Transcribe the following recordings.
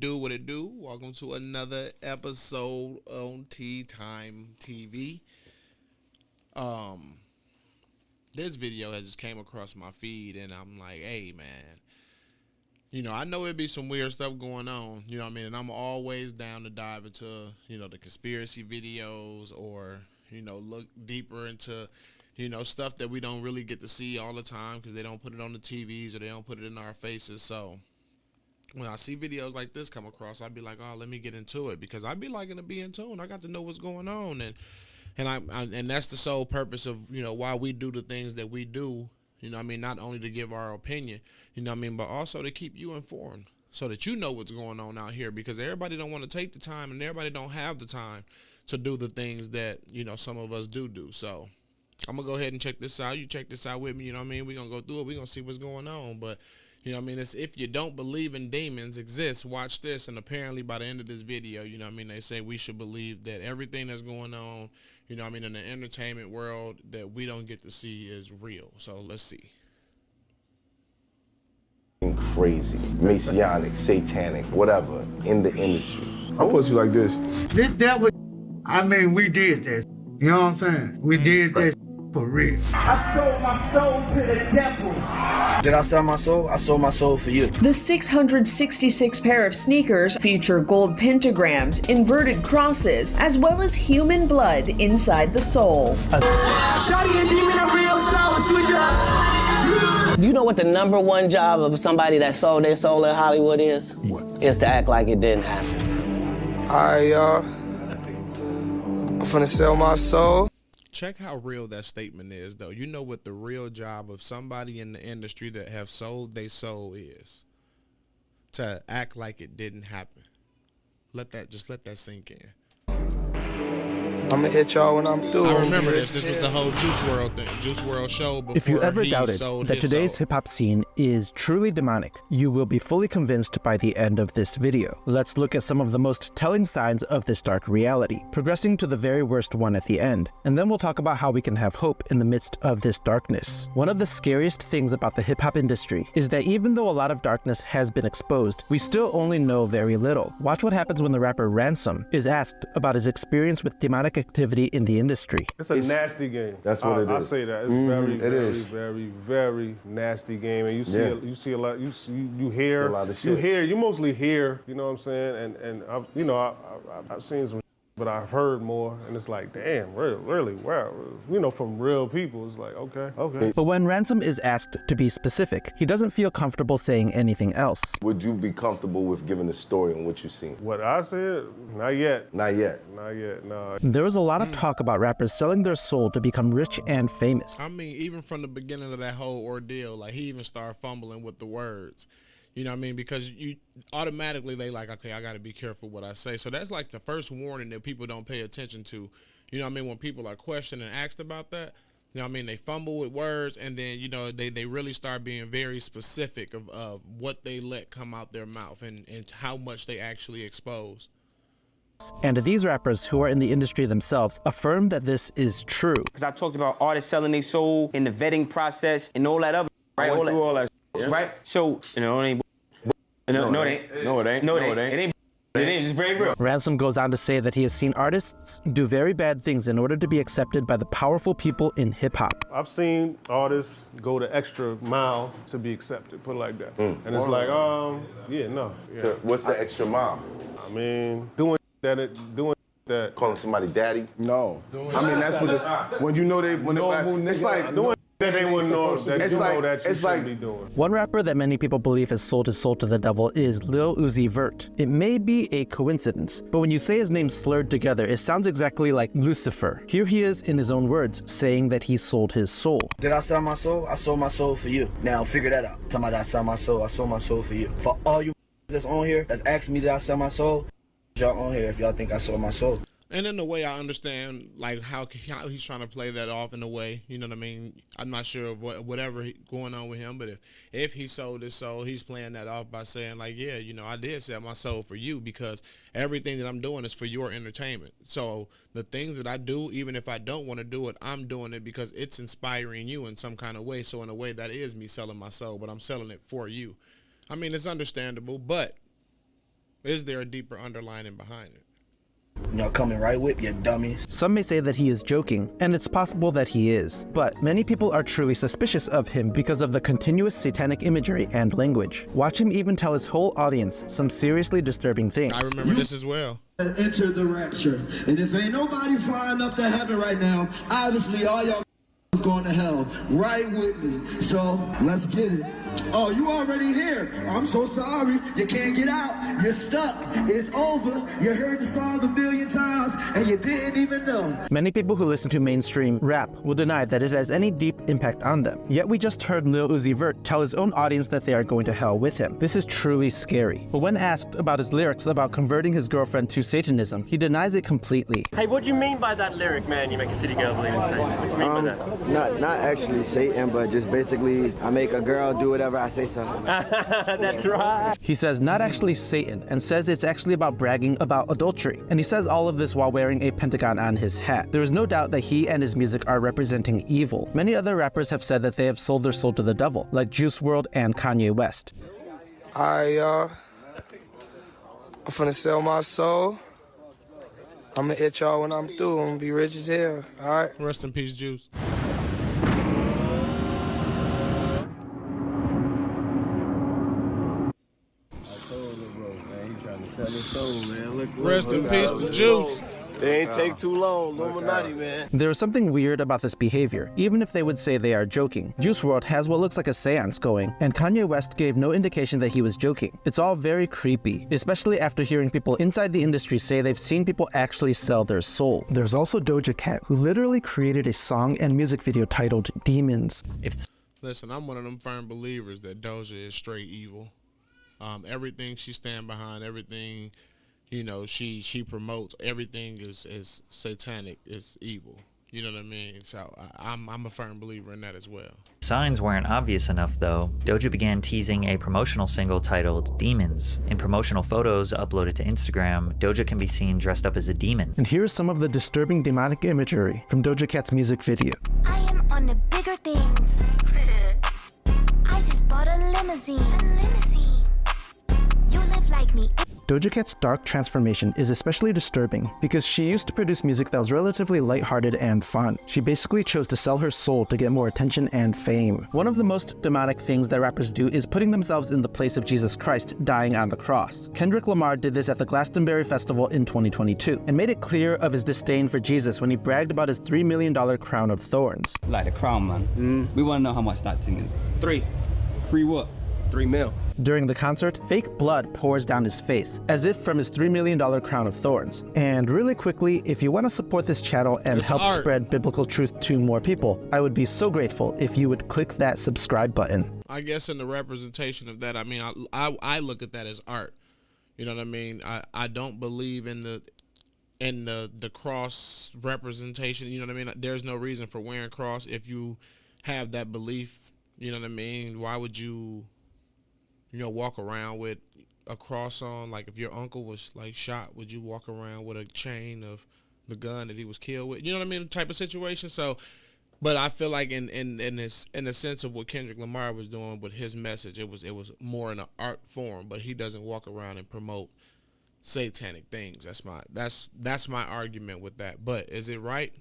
do, what it do. Welcome to another episode on Tea Time TV. This video has just came across my feed, and I'm like, hey, man. I know it'd be some weird stuff going on, you know what I mean? And I'm always down to dive into, the conspiracy videos or, look deeper into, stuff that we don't really get to see all the time because they don't put it on the TVs or they don't put it in our faces. So when I see videos like this come across, I'd be like, oh, let me get into it because I'd be liking to be in tune. I got to know what's going on. And that's the sole purpose of, why we do the things that we do. Not only to give our opinion, but also to keep you informed so that you know what's going on out here because everybody don't want to take the time and everybody don't have the time to do the things that, some of us do. So I'm going to go ahead and check this out. You check this out with me, We're going to go through it. We're going to see what's going on. But, it's if you don't believe in demons exist, watch this. And apparently by the end of this video, they say we should believe that everything that's going on, in the entertainment world that we don't get to see is real. So let's see. Crazy, messianic, satanic, whatever, in the industry. I'll put you like this. This devil, we did this. You know what I'm saying? We did this for real. I sold my soul to the devil. Did I sell my soul? I sold my soul for you. The 666 pair of sneakers feature gold pentagrams, inverted crosses, as well as human blood inside the sole. Shawty a demon, a real soul switcher. You know what the number one job of somebody that sold their soul in Hollywood is? What? Is to act like it didn't happen. All right, y'all. I'm finna sell my soul. Check how real that statement is, though. You know what the real job of somebody in the industry that have sold their soul is? To act like it didn't happen. Let that sink in. I'm gonna hit y'all when I'm through. I remember this. This was the whole Juice WRLD thing. Juice WRLD show before If you ever he doubted sold that his today's soul. hip-hop scene is truly demonic, you will be fully convinced by the end of this video. Let's look at some of the most telling signs of this dark reality, progressing to the very worst one at the end, and then we'll talk about how we can have hope in the midst of this darkness. One of the scariest things about the hip-hop industry is that even though a lot of darkness has been exposed, we still only know very little. Watch what happens when the rapper Ransom is asked about his experience with demonic activity in the industry. It's a nasty game. That's what it I is. say that. It's very nasty game, and you see a lot. You hear a lot of shit. You mostly hear. You know what I'm saying? And I've seen some, but I've heard more, and it's like, damn, really, wow. From real people, it's like, okay. But when Ransom is asked to be specific, he doesn't feel comfortable saying anything else. Would you be comfortable with giving a story on what you've seen? What I said, not yet. Not yet. No. There was a lot of talk about rappers selling their soul to become rich and famous. Even from the beginning of that whole ordeal, like he even started fumbling with the words. Because you automatically they like, okay, I got to be careful what I say. So that's like the first warning that people don't pay attention to. When people are questioned and asked about that, they fumble with words and then, they really start being very specific of what they let come out their mouth and how much they actually expose. And these rappers who are in the industry themselves affirm that this is true. Because I talked about artists selling their soul in the vetting process and all that other, right? All that shit, right? So, it ain't. No, it ain't. It ain't just very real. Ransom goes on to say that he has seen artists do very bad things in order to be accepted by the powerful people in hip-hop. I've seen artists go the extra mile to be accepted, put it like that. And it's like, What's the extra mile? Doing that. Calling somebody daddy? No. That's what it's like doing that they wouldn't know that it's you like, know that you it's shouldn't like, be doing. One rapper that many people believe has sold his soul to the devil is Lil Uzi Vert. It may be a coincidence, but when you say his name slurred together, it sounds exactly like Lucifer. Here he is in his own words, saying that he sold his soul. Did I sell my soul? I sold my soul for you. Now figure that out. Tell me that I sell my soul. I sold my soul for you. For all you that's on here that's asking me did I sell my soul, y'all on here if y'all think I sold my soul. And in a way, I understand like how he's trying to play that off in a way. You know what I mean? I'm not sure of whatever going on with him, but if he sold his soul, he's playing that off by saying like, yeah, I did sell my soul for you because everything that I'm doing is for your entertainment. So the things that I do, even if I don't want to do it, I'm doing it because it's inspiring you in some kind of way. So in a way, that is me selling my soul, but I'm selling it for you. It's understandable, but Is there a deeper underlining behind it? Y'all coming right with you dummies. Some may say that he is joking, and it's possible that he is, but many people are truly suspicious of him because of the continuous satanic imagery and language. Watch him even tell his whole audience some seriously disturbing things. I remember this as well. Enter the rapture. And if ain't nobody flying up to heaven right now, obviously all y'all is going to hell. Right with me. So let's get it. Oh, you already here. I'm so sorry. You can't get out. You're stuck. It's over. You heard the song 1,000,000 times and you didn't even know. Many people who listen to mainstream rap will deny that it has any deep impact on them. Yet we just heard Lil Uzi Vert tell his own audience that they are going to hell with him. This is truly scary. But when asked about his lyrics about converting his girlfriend to Satanism, he denies it completely. Hey, what do you mean by that lyric, man? You make a city girl believe in Satan. What do you mean by that? Not actually Satan, but just basically I make a girl do whatever I say so. That's right. He says not actually Satan, and says it's actually about bragging about adultery. And he says all of this while wearing a pentagon on his hat. There is no doubt that he and his music are representing evil. Many other rappers have said that they have sold their soul to the devil, like Juice WRLD and Kanye West. Alright, y'all. I'm finna sell my soul. I'm gonna hit y'all when I'm through. I'm gonna be rich as hell. Alright? Rest in peace, Juice. Rest in peace to Juice. They ain't take too long, Illuminati, man. There is something weird about this behavior, even if they would say they are joking. Juice WRLD has what looks like a seance going, and Kanye West gave no indication that he was joking. It's all very creepy, especially after hearing people inside the industry say they've seen people actually sell their soul. There's also Doja Cat, who literally created a song and music video titled Demons. Listen, I'm one of them firm believers that Doja is straight evil. Everything she stand behind, everything, you know, she promotes, everything is satanic, is evil. You know what I mean? So I'm a firm believer in that as well. Signs weren't obvious enough though. Doja began teasing a promotional single titled Demons. In promotional photos uploaded to Instagram, Doja can be seen dressed up as a demon. And here's some of the disturbing demonic imagery from Doja Cat's music video. I am on the bigger things. I just bought a limousine. You live like me. Doja Cat's dark transformation is especially disturbing because she used to produce music that was relatively lighthearted and fun. She basically chose to sell her soul to get more attention and fame. One of the most demonic things that rappers do is putting themselves in the place of Jesus Christ dying on the cross. Kendrick Lamar did this at the Glastonbury Festival in 2022 and made it clear of his disdain for Jesus when he bragged about his $3 million crown of thorns. Like the crown, man. We want to know how much that thing is. 3 what? 3 mil. During the concert, fake blood pours down his face, as if from his $3 million crown of thorns. And really quickly, if you want to support this channel and help spread biblical truth to more people, I would be so grateful if you would click that subscribe button. I guess in the representation of that, I mean, I look at that as art. You know what I mean? I don't believe in the cross representation. You know what I mean? There's no reason for wearing cross if you have that belief. You know what I mean? Why would you walk around with a cross on? Like if your uncle was like shot, would you walk around with a chain of the gun that he was killed with? You know what I mean? Type of situation. So, but I feel like in the sense of what Kendrick Lamar was doing with his message, it was more in an art form. But he doesn't walk around and promote satanic things. That's my argument with that. But is it right?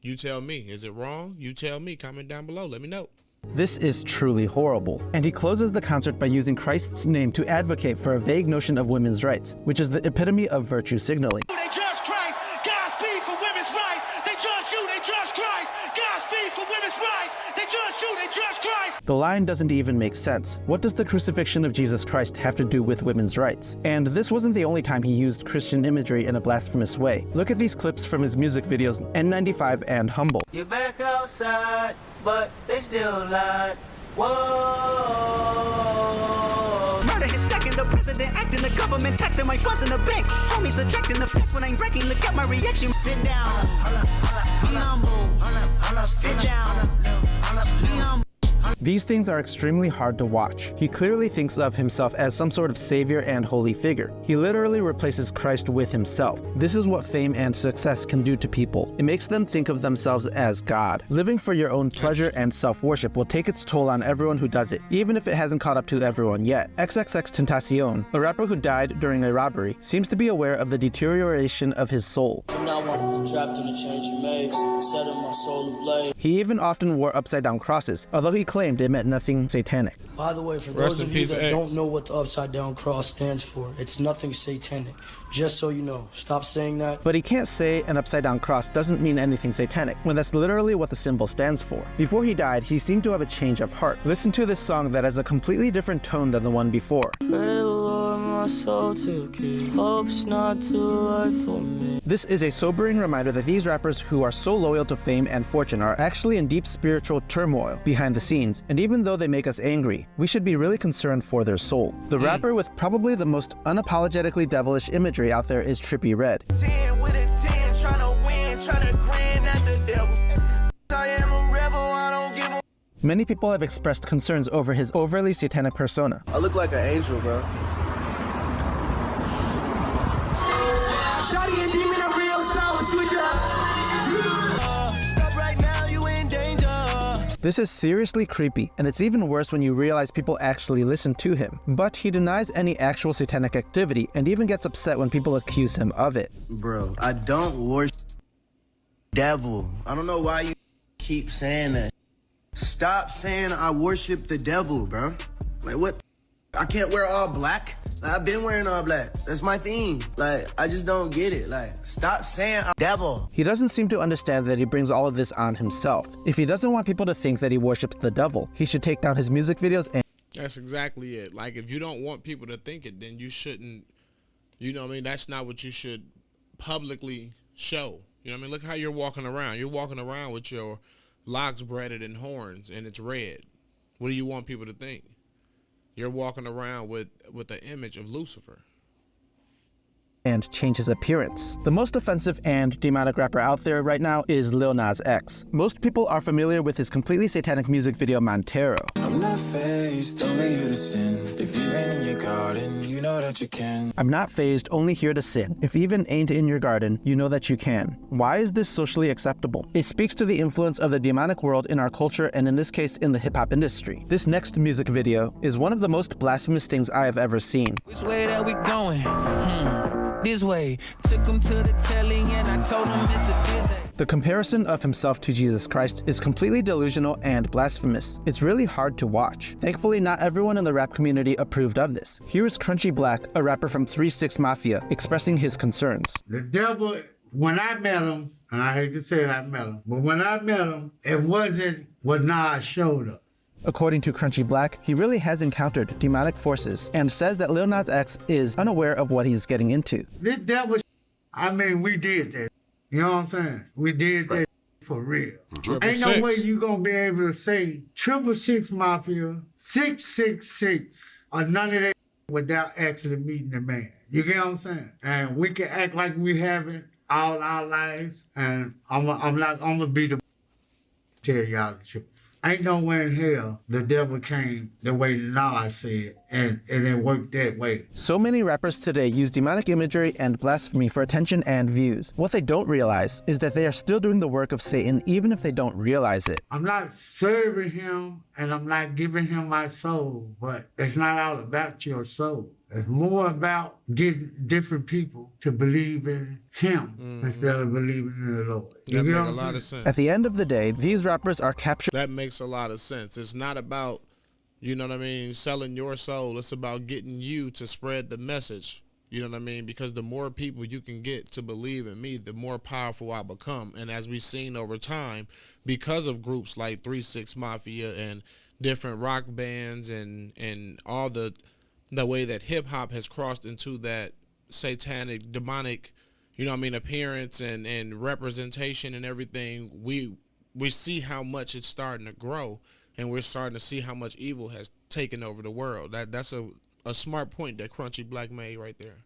You tell me. Is it wrong? You tell me. Comment down below. Let me know. This is truly horrible. And he closes the concert by using Christ's name to advocate for a vague notion of women's rights, which is the epitome of virtue signaling. They judge Christ, Godspeed for women's rights. They judge you, they judge Christ, Godspeed for women's rights. They judge you, they judge Christ. The line doesn't even make sense. What does the crucifixion of Jesus Christ have to do with women's rights? And this wasn't the only time he used Christian imagery in a blasphemous way. Look at these clips from his music videos N95 and Humble. You're back outside, but they still lied. Whoa. Murder is stacking, the president acting, the government taxing, my funds in the bank. Homies ejecting the fence when I'm breaking. Look at my reaction. Sit down. Be humble. Sit down. Be humble. These things are extremely hard to watch. He clearly thinks of himself as some sort of savior and holy figure. He literally replaces Christ with himself. This is what fame and success can do to people. It makes them think of themselves as God. Living for your own pleasure and self-worship will take its toll on everyone who does it, even if it hasn't caught up to everyone yet. XXXTentacion, a rapper who died during a robbery, seems to be aware of the deterioration of his soul. He even often wore upside-down crosses, although he claimed it meant nothing satanic. By the way, for those of you that don't know what the upside down cross stands for, it's nothing satanic. Just so you know, stop saying that. But he can't say an upside down cross doesn't mean anything satanic, when that's literally what the symbol stands for. Before he died, he seemed to have a change of heart. Listen to this song that has a completely different tone than the one before. This is a sobering reminder that these rappers who are so loyal to fame and fortune are actually in deep spiritual turmoil behind the scenes, and even though they make us angry, we should be really concerned for their soul. The rapper with probably the most unapologetically devilish imagery out there is Trippie Redd. Many people have expressed concerns over his overly satanic persona. I look like an angel, bro. Shawty and demon are real, so switch up. Stop right now, you in danger. This is seriously creepy, and it's even worse when you realize people actually listen to him. But he denies any actual satanic activity and even gets upset when people accuse him of it. Bro, I don't worship devil. I don't know why you keep saying that. Stop saying I worship the devil, bro. Like, what? I can't wear all black? I've been wearing all black. That's my thing. Like, I just don't get it. Like, stop saying I'm devil. He doesn't seem to understand that he brings all of this on himself. If he doesn't want people to think that he worships the devil, he should take down his music videos and... That's exactly it. Like, if you don't want people to think it, then you shouldn't, you know what I mean? That's not what you should publicly show. You know what I mean? Look how you're walking around. You're walking around with your locks braided in horns, and it's red. What do you want people to think? You're walking around with the image of Lucifer. And change his appearance. The most offensive and demonic rapper out there right now is Lil Nas X. Most people are familiar with his completely satanic music video Montero. I'm not fazed, only here to sin. If you ain't in your garden, you know that you can. I'm not fazed, only here to sin. If even ain't in your garden, you know that you can. Why is this socially acceptable? It speaks to the influence of the demonic world in our culture, and in this case, in the hip-hop industry. This next music video is one of the most blasphemous things I have ever seen. Which way that we going? This way. Took him to the telly and I told him it's a busy. The comparison of himself to Jesus Christ is completely delusional and blasphemous. It's really hard to watch. Thankfully, not everyone in the rap community approved of this. Here is Crunchy Black, a rapper from 3 6 Mafia, expressing his concerns. The devil, when I met him, and I hate to say I met him, but when I met him, it wasn't what Nas showed us. According to Crunchy Black, he really has encountered demonic forces and says that Lil Nas X is unaware of what he's getting into. This devil, I mean, we did that. You know what I'm saying? We did that for real. Ain't no way you gonna be able to say 666 Mafia, 666, or none of that without actually meeting the man. You get what I'm saying? And we can act like we haven't all our lives, and I'm gonna be the tell y'all the truth. Ain't no way in hell the devil came the way Nas said, and it worked that way. So many rappers today use demonic imagery and blasphemy for attention and views. What they don't realize is that they are still doing the work of Satan even if they don't realize it. I'm not serving him and I'm not giving him my soul, but it's not all about your soul. It's more about getting different people to believe in him instead of believing in the Lord. That makes a lot of sense. At the end of the day, these rappers are captured. That makes a lot of sense. It's not about, you know what I mean, selling your soul. It's about getting you to spread the message. You know what I mean? Because the more people you can get to believe in me, the more powerful I become. And as we've seen over time, because of groups like 3 6 Mafia and different rock bands and all the way that hip hop has crossed into that satanic, demonic, you know what I mean, appearance and representation and everything, we see how much it's starting to grow, and we're starting to see how much evil has taken over the world. That's a smart point that Crunchy Black made right there.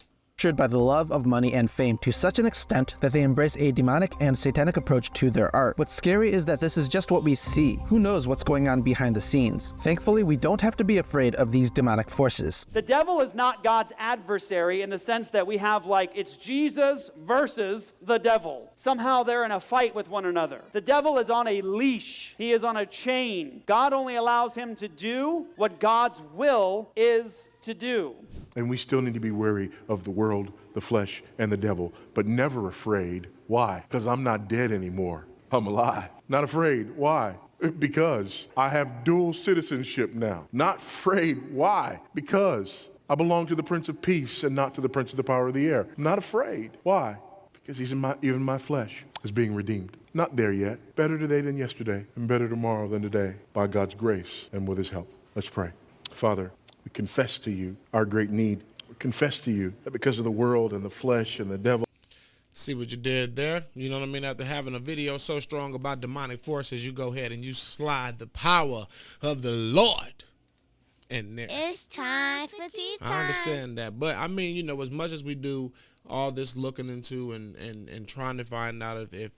captured by the love of money and fame to such an extent that they embrace a demonic and satanic approach to their art. What's scary is that this is just what we see. Who knows what's going on behind the scenes? Thankfully, we don't have to be afraid of these demonic forces. The devil is not God's adversary in the sense that we have like it's Jesus versus the devil. Somehow they're in a fight with one another. The devil is on a leash. He is on a chain. God only allows him to do what God's will is to do. And we still need to be wary of the world, the flesh, and the devil, but never afraid. Why? Because I'm not dead anymore. I'm alive. Not afraid. Why? Because I have dual citizenship now. Not afraid. Why? Because I belong to the Prince of Peace and not to the Prince of the Power of the Air. Not afraid. Why? Because even my flesh is being redeemed. Not there yet. Better today than yesterday, and better tomorrow than today, by God's grace and with his help. Let's pray. Father, we confess to you our great need. We confess to you that because of the world and the flesh and the devil. See what you did there? You know what I mean? After having a video so strong about demonic forces, you go ahead and you slide the power of the Lord in there. It's time for tea time. I understand that. But I mean, you know, as much as we do all this looking into and trying to find out if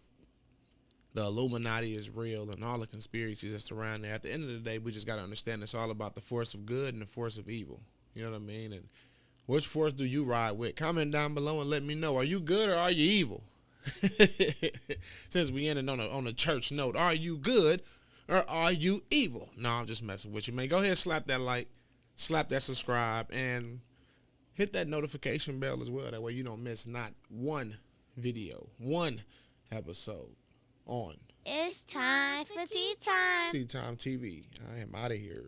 the Illuminati is real and all the conspiracies that's around there, at the end of the day, we just got to understand it's all about the force of good and the force of evil. You know what I mean? And which force do you ride with? Comment down below and let me know. Are you good or are you evil? Since we ended on a church note, are you good or are you evil? No, I'm just messing with you, man. Go ahead, slap that like, slap that subscribe, and hit that notification bell as well. That way you don't miss not one video, one episode on It's time for tea time. Tea Time TV. I am out of here.